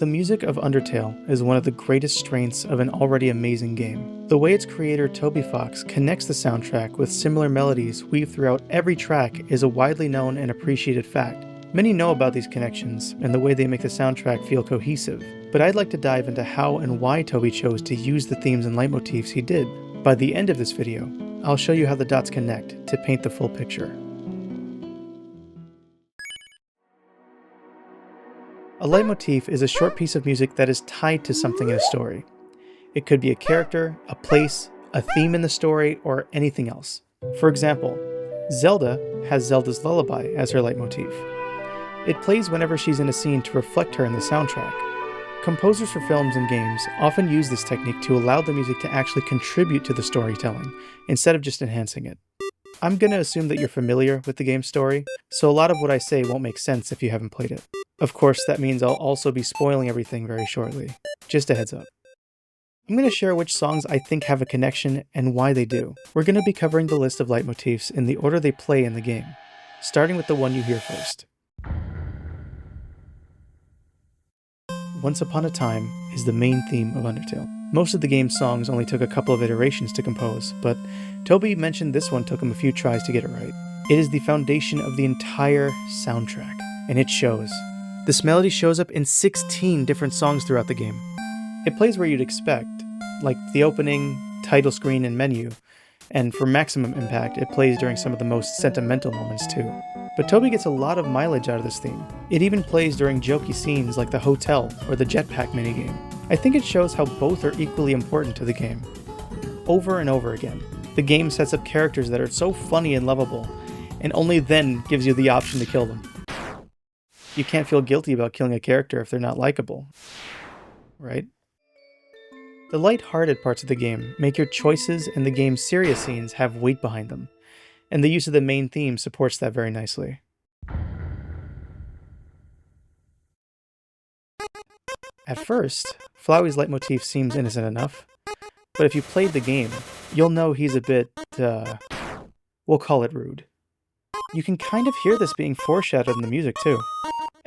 The music of Undertale is one of the greatest strengths of an already amazing game. The way its creator Toby Fox connects the soundtrack with similar melodies weaved throughout every track is a widely known and appreciated fact. Many know about these connections and the way they make the soundtrack feel cohesive, but I'd like to dive into how and why Toby chose to use the themes and leitmotifs he did. By the end of this video, I'll show you how the dots connect to paint the full picture. A leitmotif is a short piece of music that is tied to something in a story. It could be a character, a place, a theme in the story, or anything else. For example, Zelda has Zelda's Lullaby as her leitmotif. It plays whenever she's in a scene to reflect her in the soundtrack. Composers for films and games often use this technique to allow the music to actually contribute to the storytelling, instead of just enhancing it. I'm gonna assume that you're familiar with the game's story, so a lot of what I say won't make sense if you haven't played it. Of course, that means I'll also be spoiling everything very shortly. Just a heads up. I'm going to share which songs I think have a connection and why they do. We're going to be covering the list of leitmotifs in the order they play in the game, starting with the one you hear first. Once Upon a Time is the main theme of Undertale. Most of the game's songs only took a couple of iterations to compose, but Toby mentioned this one took him a few tries to get it right. It is the foundation of the entire soundtrack, and it shows. This melody shows up in 16 different songs throughout the game. It plays where you'd expect, like the opening, title screen, and menu, and for maximum impact, it plays during some of the most sentimental moments too. But Toby gets a lot of mileage out of this theme. It even plays during jokey scenes like the hotel or the jetpack minigame. I think it shows how both are equally important to the game. Over and over again, the game sets up characters that are so funny and lovable, and only then gives you the option to kill them. You can't feel guilty about killing a character if they're not likable, right? The light-hearted parts of the game make your choices and the game's serious scenes have weight behind them, and the use of the main theme supports that very nicely. At first, Flowey's leitmotif seems innocent enough, but if you played the game, you'll know he's a bit, we'll call it rude. You can kind of hear this being foreshadowed in the music too.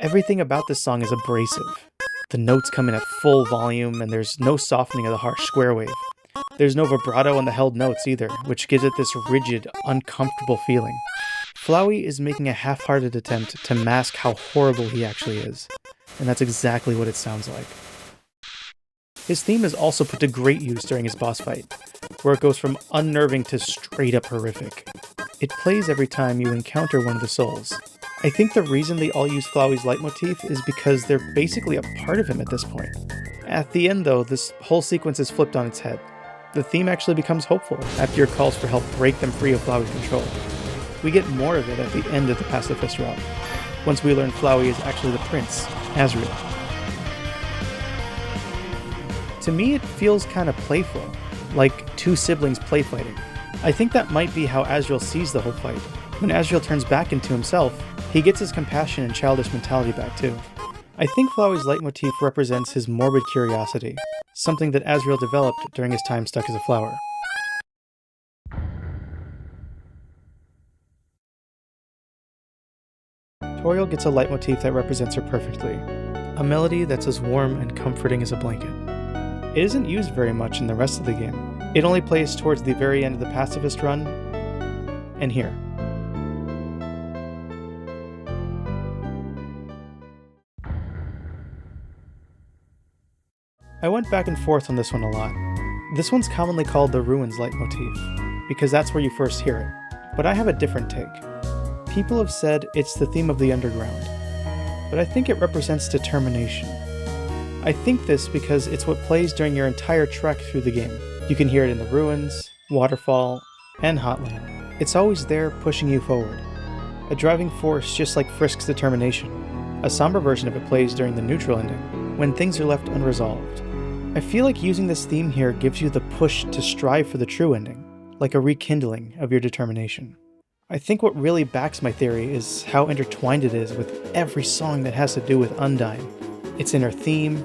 Everything about this song is abrasive. The notes come in at full volume, and there's no softening of the harsh square wave. There's no vibrato on the held notes either, which gives it this rigid, uncomfortable feeling. Flowey is making a half-hearted attempt to mask how horrible he actually is, and that's exactly what it sounds like. His theme is also put to great use during his boss fight, where it goes from unnerving to straight-up horrific. It plays every time you encounter one of the souls. I think the reason they all use Flowey's leitmotif is because they're basically a part of him at this point. At the end though, this whole sequence is flipped on its head. The theme actually becomes hopeful after your calls for help break them free of Flowey's control. We get more of it at the end of the pacifist route, once we learn Flowey is actually the prince, Asriel. To me it feels kinda playful, like two siblings play fighting. I think that might be how Asriel sees the whole fight. When Asriel turns back into himself, he gets his compassion and childish mentality back too. I think Flowey's leitmotif represents his morbid curiosity, something that Asriel developed during his time stuck as a flower. Toriel gets a leitmotif that represents her perfectly, a melody that's as warm and comforting as a blanket. It isn't used very much in the rest of the game. It only plays towards the very end of the pacifist run, and here. I went back and forth on this one a lot. This one's commonly called the Ruins leitmotif, because that's where you first hear it, but I have a different take. People have said it's the theme of the underground, but I think it represents determination. I think this because it's what plays during your entire trek through the game. You can hear it in the Ruins, Waterfall, and Hotland. It's always there pushing you forward. A driving force just like Frisk's determination. A somber version of it plays during the neutral ending, when things are left unresolved. I feel like using this theme here gives you the push to strive for the true ending, like a rekindling of your determination. I think what really backs my theory is how intertwined it is with every song that has to do with Undyne. It's in her theme,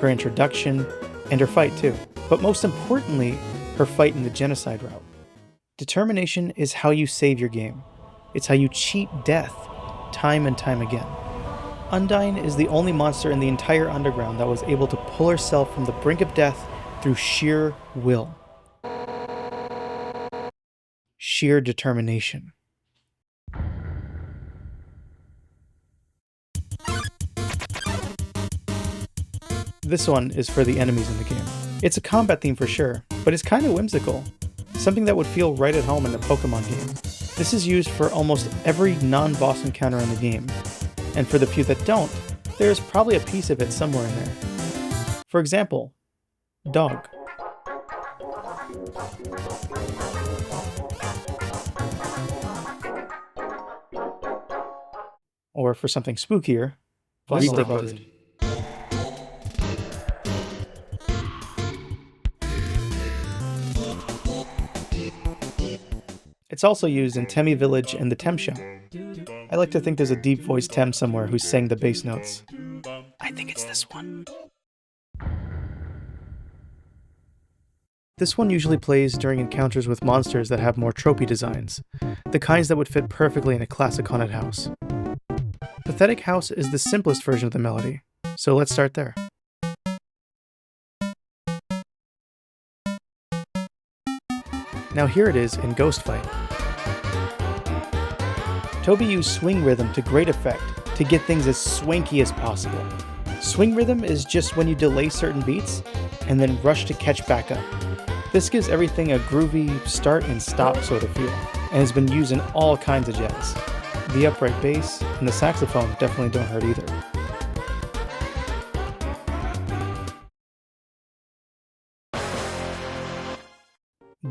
her introduction, and her fight too. But most importantly, her fight in the genocide route. Determination is how you save your game. It's how you cheat death, time and time again. Undyne is the only monster in the entire underground that was able to pull herself from the brink of death through sheer will. Sheer determination. This one is for the enemies in the game. It's a combat theme for sure, but it's kind of whimsical. Something that would feel right at home in a Pokemon game. This is used for almost every non-boss encounter in the game, and for the few that don't, there's probably a piece of it somewhere in there. For example, dog. Or for something spookier, busted. It's also used in Temmie Village and the Tem Show. I like to think there's a deep-voiced Tem somewhere who sang the bass notes. I think it's this one. This one usually plays during encounters with monsters that have more tropey designs, the kinds that would fit perfectly in a classic haunted house. Pathetic House is the simplest version of the melody, so let's start there. Now here it is in Ghost Fight. Toby used swing rhythm to great effect to get things as swanky as possible. Swing rhythm is just when you delay certain beats and then rush to catch back up. This gives everything a groovy start and stop sort of feel, and has been used in all kinds of jazz. The upright bass and the saxophone definitely don't hurt either.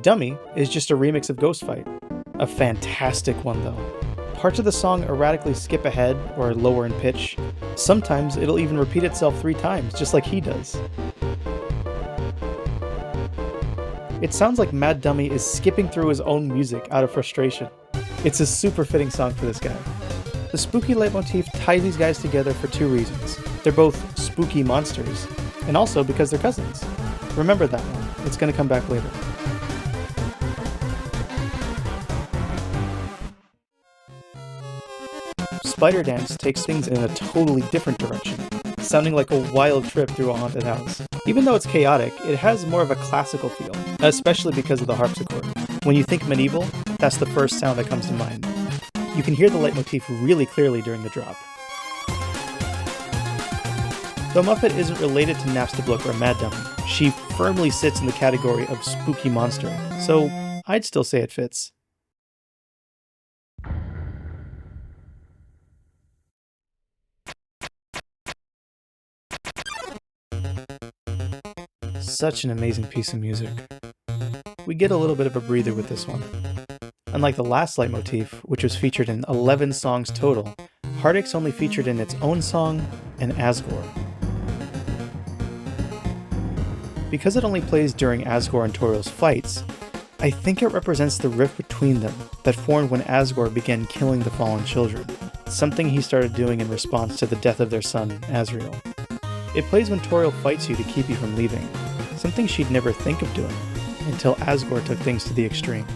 Dummy is just a remix of Ghost Fight. A fantastic one though. Parts of the song erratically skip ahead or lower in pitch. Sometimes it'll even repeat itself 3 times, just like he does. It sounds like Mad Dummy is skipping through his own music out of frustration. It's a super fitting song for this guy. The spooky leitmotif ties these guys together for 2 reasons. They're both spooky monsters, and also because they're cousins. Remember that one, it's gonna come back later. Spider Dance takes things in a totally different direction, sounding like a wild trip through a haunted house. Even though it's chaotic, it has more of a classical feel, especially because of the harpsichord. When you think medieval, that's the first sound that comes to mind. You can hear the leitmotif really clearly during the drop. Though Muffet isn't related to Hapstablook or Mad Dummy, she firmly sits in the category of spooky monster, so I'd still say it fits. Such an amazing piece of music. We get a little bit of a breather with this one. Unlike the last leitmotif, which was featured in 11 songs total, Heartache's only featured in its own song and Asgore. Because it only plays during Asgore and Toriel's fights, I think it represents the rift between them that formed when Asgore began killing the fallen children, something he started doing in response to the death of their son, Asriel. It plays when Toriel fights you to keep you from leaving, something she'd never think of doing, until Asgore took things to the extreme.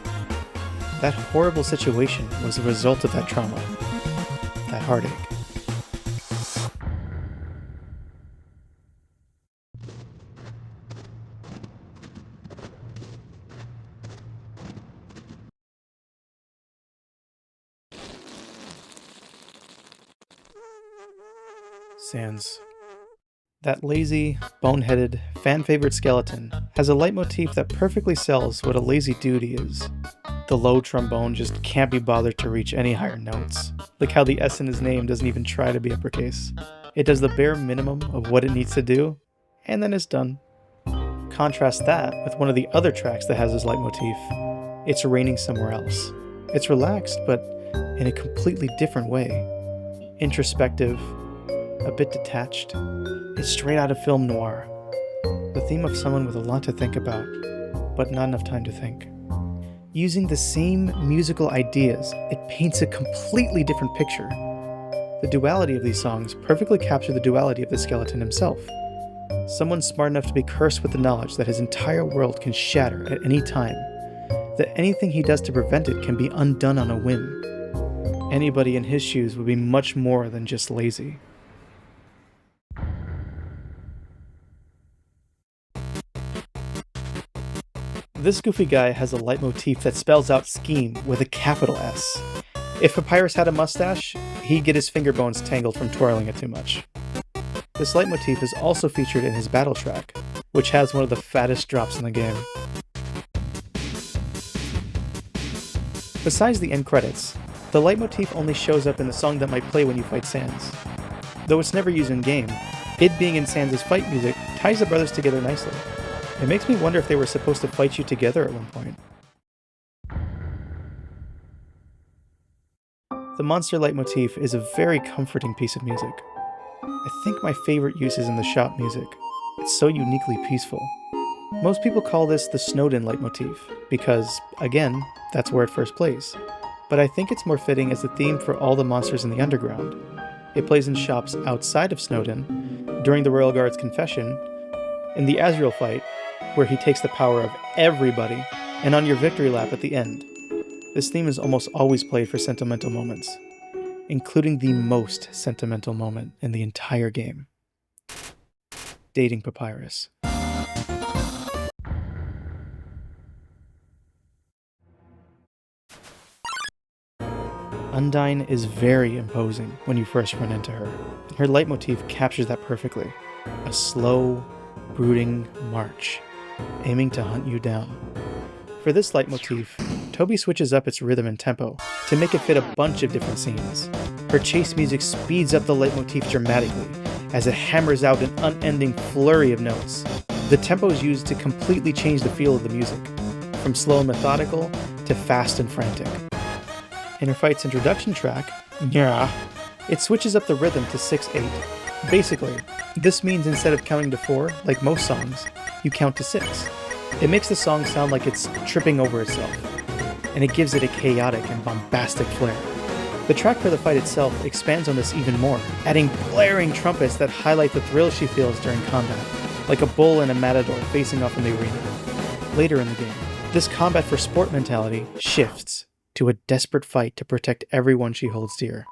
That horrible situation was the result of that trauma, that heartache. Sans. That lazy, boneheaded, fan-favorite skeleton has a leitmotif that perfectly sells what a lazy dude he is. The low trombone just can't be bothered to reach any higher notes. Like how the S in his name doesn't even try to be uppercase. It does the bare minimum of what it needs to do, and then it's done. Contrast that with one of the other tracks that has this leitmotif. It's Raining Somewhere Else. It's relaxed, but in a completely different way. Introspective, a bit detached. It's straight out of film noir. The theme of someone with a lot to think about, but not enough time to think. Using the same musical ideas, it paints a completely different picture. The duality of these songs perfectly capture the duality of the skeleton himself. Someone smart enough to be cursed with the knowledge that his entire world can shatter at any time, that anything he does to prevent it can be undone on a whim. Anybody in his shoes would be much more than just lazy. This goofy guy has a leitmotif that spells out scheme with a capital S. If Papyrus had a mustache, he'd get his finger bones tangled from twirling it too much. This leitmotif is also featured in his battle track, which has one of the fattest drops in the game. Besides the end credits, the leitmotif only shows up in the song that might play when you fight Sans. Though it's never used in-game, it being in Sans' fight music ties the brothers together nicely. It makes me wonder if they were supposed to fight you together at one point. The monster leitmotif is a very comforting piece of music. I think my favorite use is in the shop music. It's so uniquely peaceful. Most people call this the Snowdin leitmotif, because, again, that's where it first plays. But I think it's more fitting as the theme for all the monsters in the underground. It plays in shops outside of Snowdin, during the Royal Guard's confession, in the Asriel fight, where he takes the power of everybody, and on your victory lap at the end. This theme is almost always played for sentimental moments, including the most sentimental moment in the entire game. Dating Papyrus. Undyne is very imposing when you first run into her. Her leitmotif captures that perfectly. A slow, brooding march, aiming to hunt you down. For this leitmotif, Toby switches up its rhythm and tempo to make it fit a bunch of different scenes. Her chase music speeds up the leitmotif dramatically as it hammers out an unending flurry of notes. The tempo is used to completely change the feel of the music, from slow and methodical to fast and frantic. In her fight's introduction track, it switches up the rhythm to 6/8. Basically, this means instead of counting to 4, like most songs, you count to 6. It makes the song sound like it's tripping over itself, and it gives it a chaotic and bombastic flair. The track for the fight itself expands on this even more, adding blaring trumpets that highlight the thrill she feels during combat, like a bull and a matador facing off in the arena. Later in the game, this combat for sport mentality shifts to a desperate fight to protect everyone she holds dear.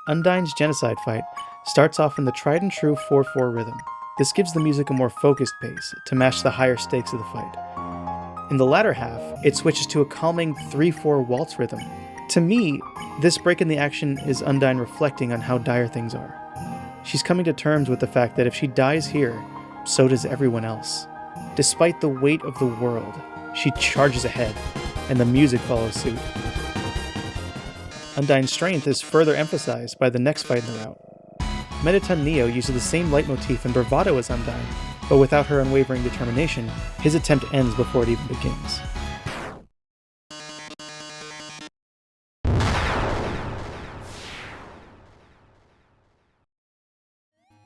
Undyne's genocide fight starts off in the tried and true 4/4 rhythm. This gives the music a more focused pace to match the higher stakes of the fight. In the latter half, it switches to a calming 3/4 waltz rhythm. To me, this break in the action is Undyne reflecting on how dire things are. She's coming to terms with the fact that if she dies here, so does everyone else. Despite the weight of the world, she charges ahead, and the music follows suit. Undyne's strength is further emphasized by the next fight in the route. Mettaton Neo uses the same leitmotif and bravado as Undyne, but without her unwavering determination, his attempt ends before it even begins.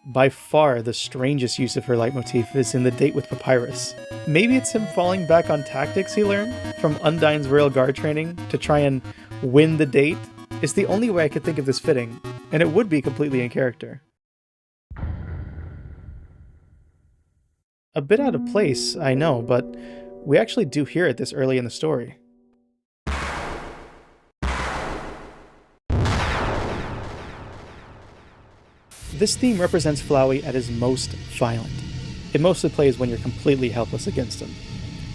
By far, the strangest use of her leitmotif is in the date with Papyrus. Maybe it's him falling back on tactics he learned from Undyne's Royal Guard training to try and win the date. It's the only way I could think of this fitting, and it would be completely in character. A bit out of place, I know, but we actually do hear it this early in the story. This theme represents Flowey at his most violent. It mostly plays when you're completely helpless against him.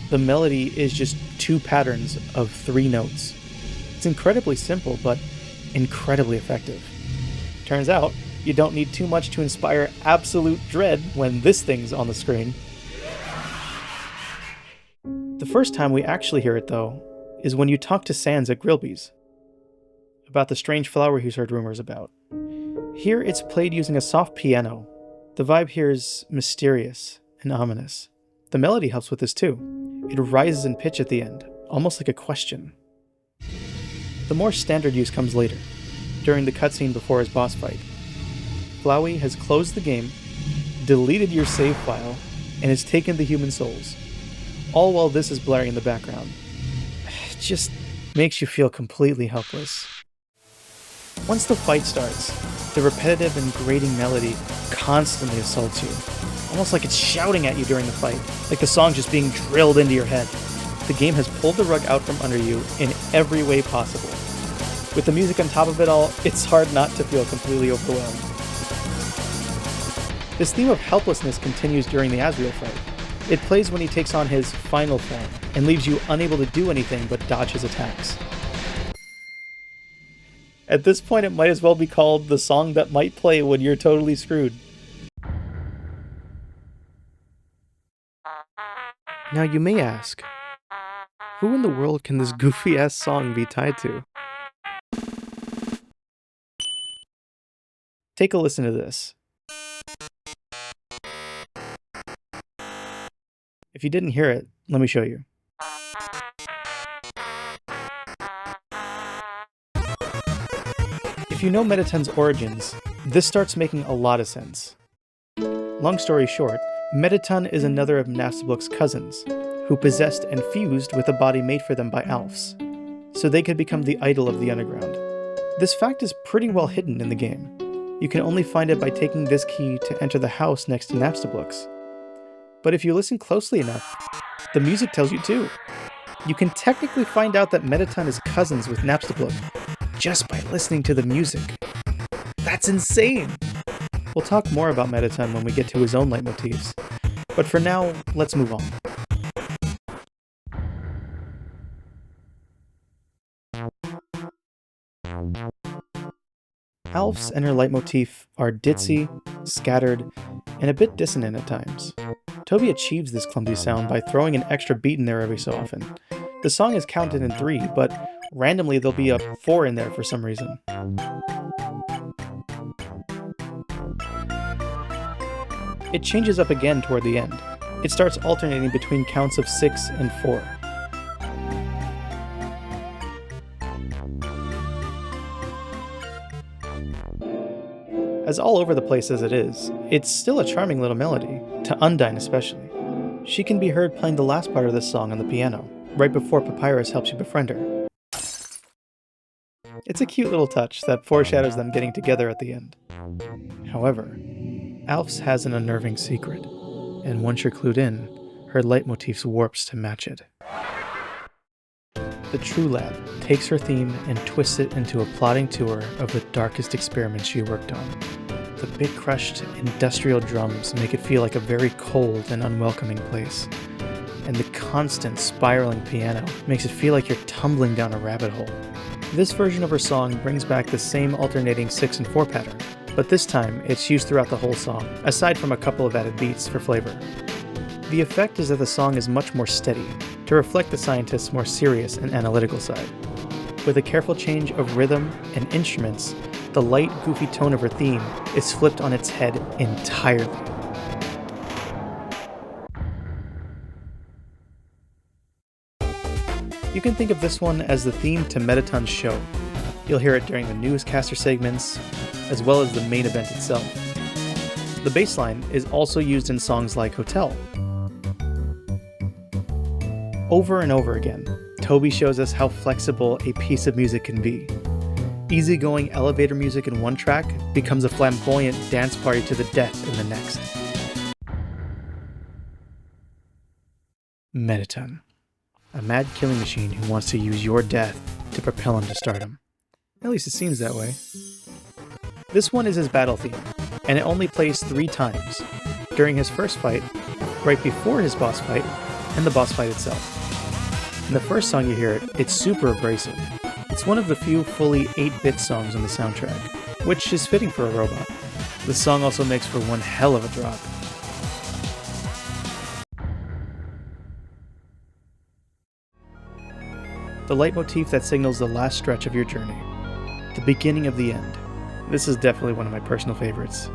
The melody is just 2 patterns of 3 notes. It's incredibly simple, but incredibly effective. Turns out, you don't need too much to inspire absolute dread when this thing's on the screen. The first time we actually hear it, though, is when you talk to Sans at Grilby's about the strange flower he's heard rumors about. Here it's played using a soft piano. The vibe here is mysterious and ominous. The melody helps with this too. It rises in pitch at the end, almost like a question. The more standard use comes later, during the cutscene before his boss fight. Flowey has closed the game, deleted your save file, and has taken the human souls. All while this is blaring in the background. It just makes you feel completely helpless. Once the fight starts, the repetitive and grating melody constantly assaults you, almost like it's shouting at you during the fight, like the song just being drilled into your head. The game has pulled the rug out from under you in every way possible. With the music on top of it all, it's hard not to feel completely overwhelmed. This theme of helplessness continues during the Asriel fight. It plays when he takes on his final form, and leaves you unable to do anything but dodge his attacks. At this point, it might as well be called the song that might play when you're totally screwed. Now you may ask, who in the world can this goofy-ass song be tied to? Take a listen to this. If you didn't hear it, let me show you. If you know Mettaton's origins, this starts making a lot of sense. Long story short, Mettaton is another of Hapstablook's cousins, who possessed and fused with a body made for them by Alphys, so they could become the idol of the underground. This fact is pretty well hidden in the game. You can only find it by taking this key to enter the house next to Hapstablook's. But if you listen closely enough, the music tells you too. You can technically find out that Mettaton is cousins with Hapstablook just by listening to the music. That's insane! We'll talk more about Mettaton when we get to his own leitmotifs, but for now, let's move on. Alphys and her leitmotif are ditzy, scattered, and a bit dissonant at times. Toby achieves this clumsy sound by throwing an extra beat in there every so often. The song is counted in 3, but randomly there'll be a 4 in there for some reason. It changes up again toward the end. It starts alternating between counts of 6 and 4. As all over the place as it is, it's still a charming little melody, to Undyne especially. She can be heard playing the last part of this song on the piano, right before Papyrus helps you befriend her. It's a cute little touch that foreshadows them getting together at the end. However, Alphys has an unnerving secret, and once you're clued in, her leitmotifs warps to match it. The True Lab takes her theme and twists it into a plodding tour of the darkest experiments she worked on. The big crushed industrial drums make it feel like a very cold and unwelcoming place, and the constant spiraling piano makes it feel like you're tumbling down a rabbit hole. This version of her song brings back the same alternating 6 and 4 pattern, but this time it's used throughout the whole song, aside from a couple of added beats for flavor. The effect is that the song is much more steady, to reflect the scientist's more serious and analytical side. With a careful change of rhythm and instruments, the light, goofy tone of her theme is flipped on its head entirely. You can think of this one as the theme to Mettaton's show. You'll hear it during the newscaster segments, as well as the main event itself. The bass line is also used in songs like Hotel. Over and over again, Toby shows us how flexible a piece of music can be. Easygoing elevator music in one track becomes a flamboyant dance party to the death in the next. Mettaton, a mad killing machine who wants to use your death to propel him to stardom. At least it seems that way. This one is his battle theme, and it only plays 3 times, during his first fight, right before his boss fight, and the boss fight itself. In the first song you hear it, it's super abrasive. It's one of the few fully 8-bit songs on the soundtrack, which is fitting for a robot. The song also makes for one hell of a drop. The leitmotif that signals the last stretch of your journey, the beginning of the end. This is definitely one of my personal favorites.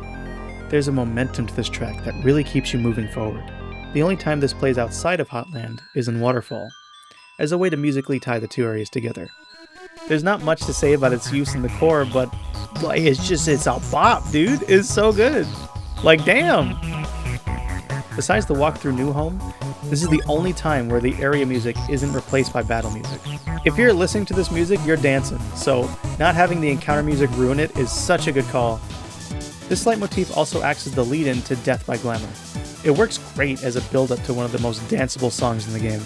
There's a momentum to this track that really keeps you moving forward. The only time this plays outside of Hotland is in Waterfall, as a way to musically tie the 2 areas together. There's not much to say about its use in the core, but like it's a bop, dude. It's so good. Like, damn. Besides the walk through New Home, this is the only time where the area music isn't replaced by battle music. If you're listening to this music, you're dancing, so not having the encounter music ruin it is such a good call. This leitmotif also acts as the lead-in to Death by Glamour. It works great as a build-up to one of the most danceable songs in the game.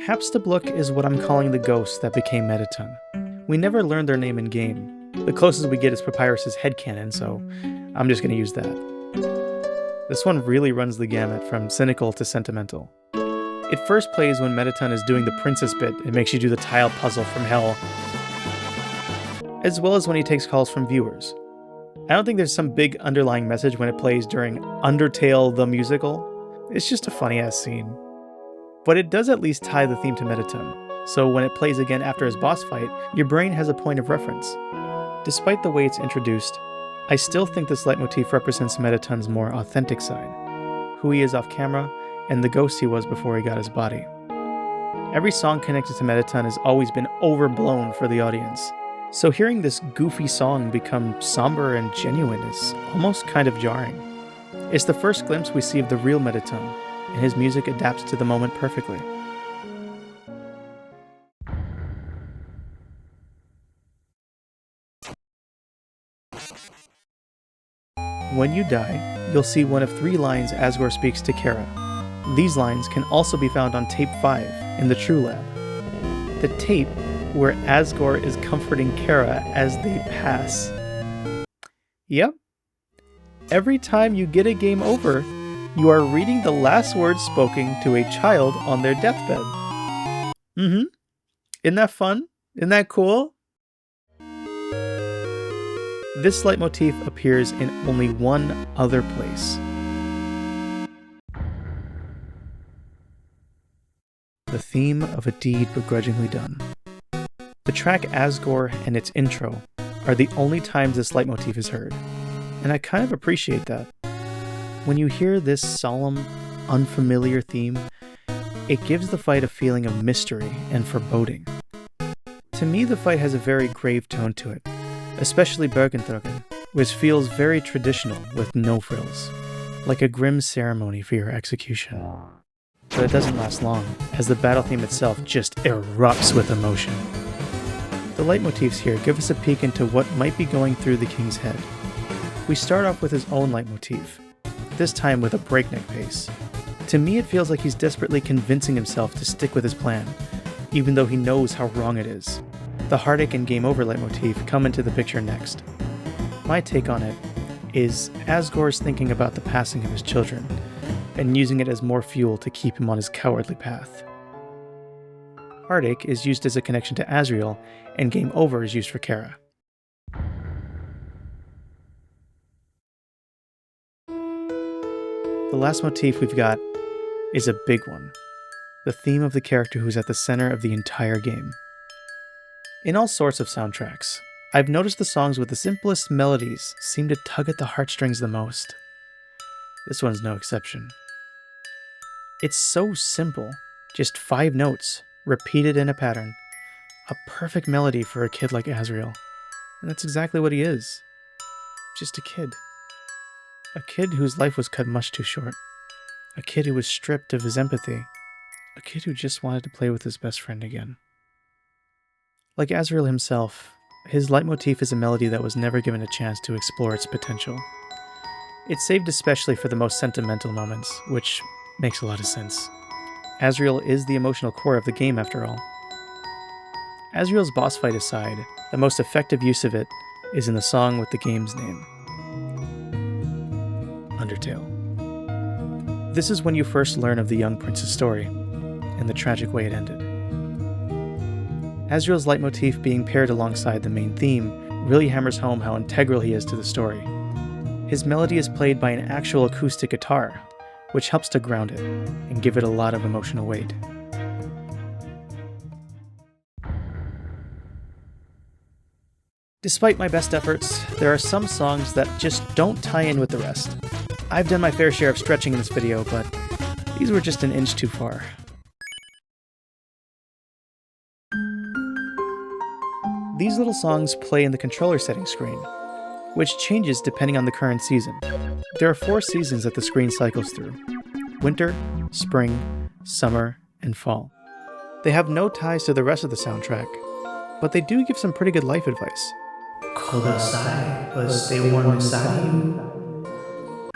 Hapstablook is what I'm calling the ghost that became Mettaton. We never learned their name in-game, The closest we get is Papyrus's headcanon, so I'm just going to use that. This one really runs the gamut from cynical to sentimental. It first plays when Mettaton is doing the princess bit and makes you do the tile puzzle from hell, as well as when he takes calls from viewers. I don't think there's some big underlying message when it plays during Undertale the musical. It's just a funny ass scene. But it does at least tie the theme to Mettaton, so when it plays again after his boss fight, your brain has a point of reference. Despite the way it's introduced, I still think this leitmotif represents Mettaton's more authentic side, who he is off camera, and the ghost he was before he got his body. Every song connected to Mettaton has always been overblown for the audience, so hearing this goofy song become somber and genuine is almost kind of jarring. It's the first glimpse we see of the real Mettaton, and his music adapts to the moment perfectly. When you die, you'll see one of 3 lines Asgore speaks to Kara. These lines can also be found on tape 5 in the True Lab. The tape where Asgore is comforting Kara as they pass. Yep. Every time you get a game over, you are reading the last words spoken to a child on their deathbed. Isn't that fun? Isn't that cool? This leitmotif appears in only one other place. The theme of a deed begrudgingly done. The track Asgore and its intro are the only times this leitmotif is heard, and I kind of appreciate that. When you hear this solemn, unfamiliar theme, it gives the fight a feeling of mystery and foreboding. To me, the fight has a very grave tone to it, especially Bergentrogen, which feels very traditional with no frills, like a grim ceremony for your execution. But it doesn't last long, as the battle theme itself just erupts with emotion. The leitmotifs here give us a peek into what might be going through the king's head. We start off with his own leitmotif, this time with a breakneck pace. To me, it feels like he's desperately convincing himself to stick with his plan, even though he knows how wrong it is. The Heartache and Game Over leitmotif come into the picture next. My take on it is Asgore's thinking about the passing of his children, and using it as more fuel to keep him on his cowardly path. Heartache is used as a connection to Asriel, and Game Over is used for Kara. The last motif we've got is a big one, the theme of the character who's at the center of the entire game. In all sorts of soundtracks, I've noticed the songs with the simplest melodies seem to tug at the heartstrings the most. This one's no exception. It's so simple, just 5 notes, repeated in a pattern. A perfect melody for a kid like Asriel. And that's exactly what he is. Just a kid. A kid whose life was cut much too short. A kid who was stripped of his empathy. A kid who just wanted to play with his best friend again. Like Asriel himself, his leitmotif is a melody that was never given a chance to explore its potential. It's saved especially for the most sentimental moments, which makes a lot of sense. Asriel is the emotional core of the game after all. Asriel's boss fight aside, the most effective use of it is in the song with the game's name. Undertale. This is when you first learn of the young prince's story, and the tragic way it ended. Asriel's leitmotif being paired alongside the main theme really hammers home how integral he is to the story. His melody is played by an actual acoustic guitar, which helps to ground it and give it a lot of emotional weight. Despite my best efforts, there are some songs that just don't tie in with the rest. I've done my fair share of stretching in this video, but these were just an inch too far. These little songs play in the controller settings screen, which changes depending on the current season. There are 4 seasons that the screen cycles through: winter, spring, summer, and fall. They have no ties to the rest of the soundtrack, but they do give some pretty good life advice. Cold outside, but stay warm inside you.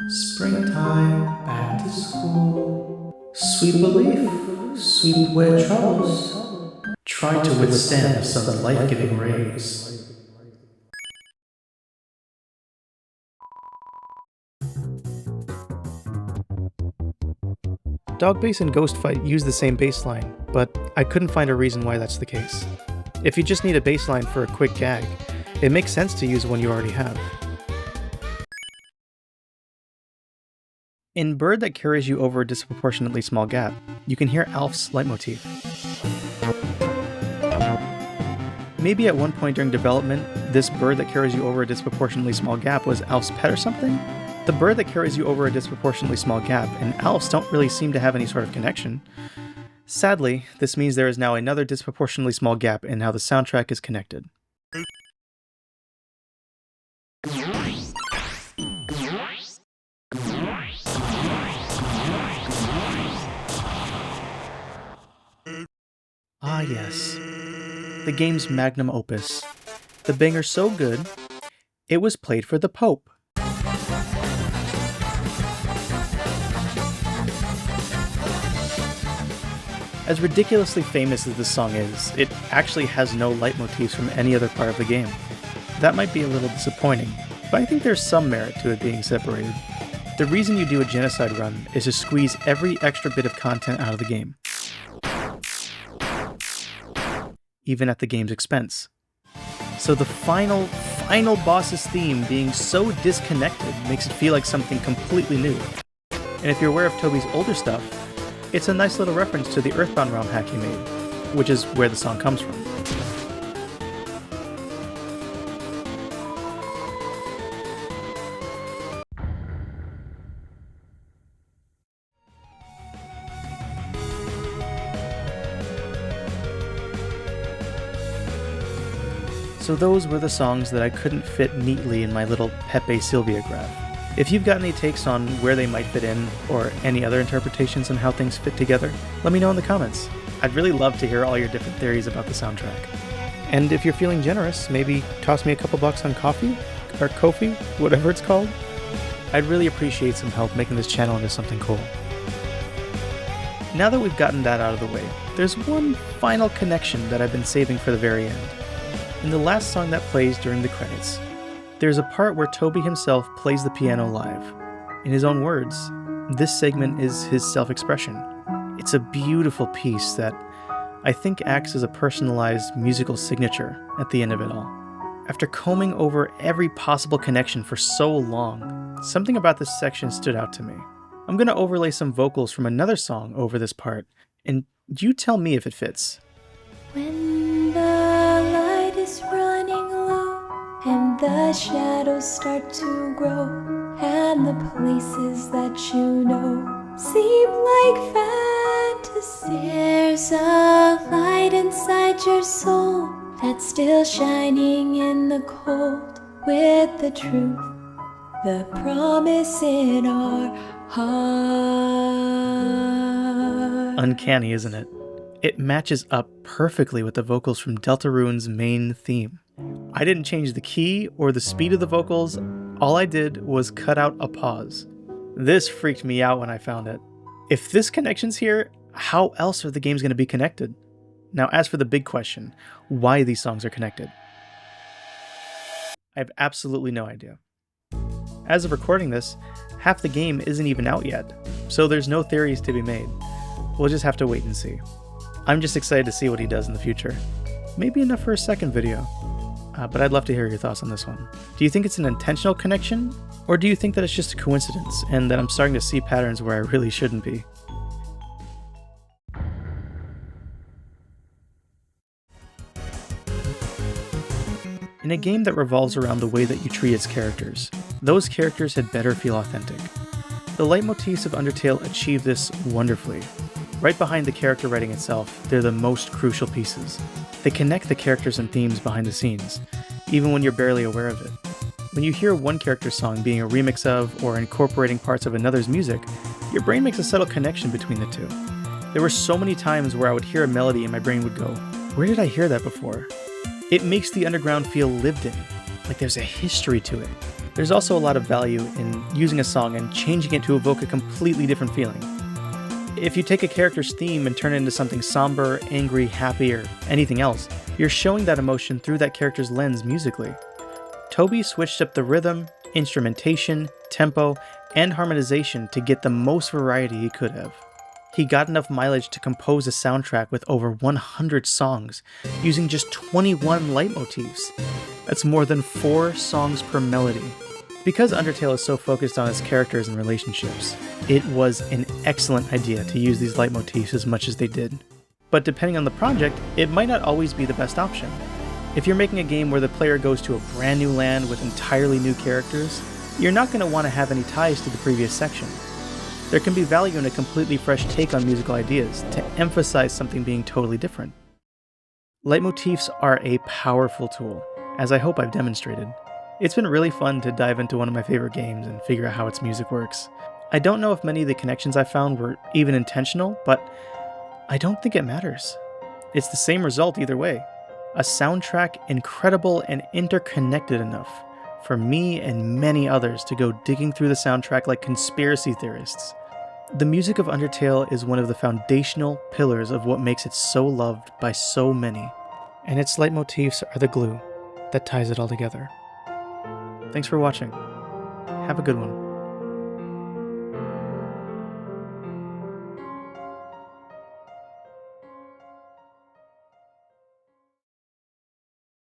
Springtime, back to school. Sweet belief, sweet wear troubles. Try to withstand the sun's life-giving rays. Dog Bass and Ghost Fight use the same bass line, but I couldn't find a reason why that's the case. If you just need a bass line for a quick gag, it makes sense to use one you already have. In Bird That Carries You Over a Disproportionately Small Gap, you can hear Alph's leitmotif. Maybe at one point during development, this bird that carries you over a disproportionately small gap was Alph's pet or something? The bird that carries you over a disproportionately small gap and Alphs don't really seem to have any sort of connection. Sadly, this means there is now another disproportionately small gap in how the soundtrack is connected. Ah yes, the game's magnum opus. The banger so good, it was played for the Pope. As ridiculously famous as this song is, it actually has no leitmotifs from any other part of the game. That might be a little disappointing, but I think there's some merit to it being separated. The reason you do a genocide run is to squeeze every extra bit of content out of the game, even at the game's expense. So the final boss's theme being so disconnected makes it feel like something completely new. And if you're aware of Toby's older stuff, it's a nice little reference to the Earthbound realm hack he made, which is where the song comes from. So those were the songs that I couldn't fit neatly in my little Pepe Sylvia graph. If you've got any takes on where they might fit in, or any other interpretations on how things fit together, let me know in the comments. I'd really love to hear all your different theories about the soundtrack. And if you're feeling generous, maybe toss me a couple bucks on Ko-fi, or Ko-fi, whatever it's called. I'd really appreciate some help making this channel into something cool. Now that we've gotten that out of the way, there's one final connection that I've been saving for the very end. In the last song that plays during the credits, there's a part where Toby himself plays the piano live. In his own words, this segment is his self-expression. It's a beautiful piece that I think acts as a personalized musical signature at the end of it all. After combing over every possible connection for so long, something about this section stood out to me. I'm going to overlay some vocals from another song over this part, and you tell me if it fits. When the light is running low and the shadows start to grow, and the places that you know seem like fantasy, there's a light inside your soul that's still shining in the cold, with the truth, the promise in our heart. Uncanny, isn't it? It matches up perfectly with the vocals from Deltarune's main theme. I didn't change the key or the speed of the vocals, all I did was cut out a pause. This freaked me out when I found it. If this connection's here, how else are the games going to be connected? Now as for the big question, why these songs are connected, I have absolutely no idea. As of recording this, half the game isn't even out yet, so there's no theories to be made. We'll just have to wait and see. I'm just excited to see what he does in the future. Maybe enough for a second video. But I'd love to hear your thoughts on this one. Do you think it's an intentional connection? Or do you think that it's just a coincidence and that I'm starting to see patterns where I really shouldn't be? In a game that revolves around the way that you treat its characters, those characters had better feel authentic. The leitmotifs of Undertale achieve this wonderfully. Right behind the character writing itself, they're the most crucial pieces. They connect the characters and themes behind the scenes, even when you're barely aware of it. When you hear one character's song being a remix of or incorporating parts of another's music, your brain makes a subtle connection between the two. There were so many times where I would hear a melody and my brain would go, "Where did I hear that before?" It makes the underground feel lived in, like there's a history to it. There's also a lot of value in using a song and changing it to evoke a completely different feeling. If you take a character's theme and turn it into something somber, angry, happy, or anything else, you're showing that emotion through that character's lens musically. Toby switched up the rhythm, instrumentation, tempo, and harmonization to get the most variety he could have. He got enough mileage to compose a soundtrack with over 100 songs, using just 21 leitmotifs. That's more than 4 songs per melody. Because Undertale is so focused on its characters and relationships, it was an excellent idea to use these leitmotifs as much as they did. But depending on the project, it might not always be the best option. If you're making a game where the player goes to a brand new land with entirely new characters, you're not going to want to have any ties to the previous section. There can be value in a completely fresh take on musical ideas to emphasize something being totally different. Leitmotifs are a powerful tool, as I hope I've demonstrated. It's been really fun to dive into one of my favorite games and figure out how its music works. I don't know if many of the connections I found were even intentional, but I don't think it matters. It's the same result either way. A soundtrack incredible and interconnected enough for me and many others to go digging through the soundtrack like conspiracy theorists. The music of Undertale is one of the foundational pillars of what makes it so loved by so many, and its leitmotifs are the glue that ties it all together. Thanks for watching. Have a good one.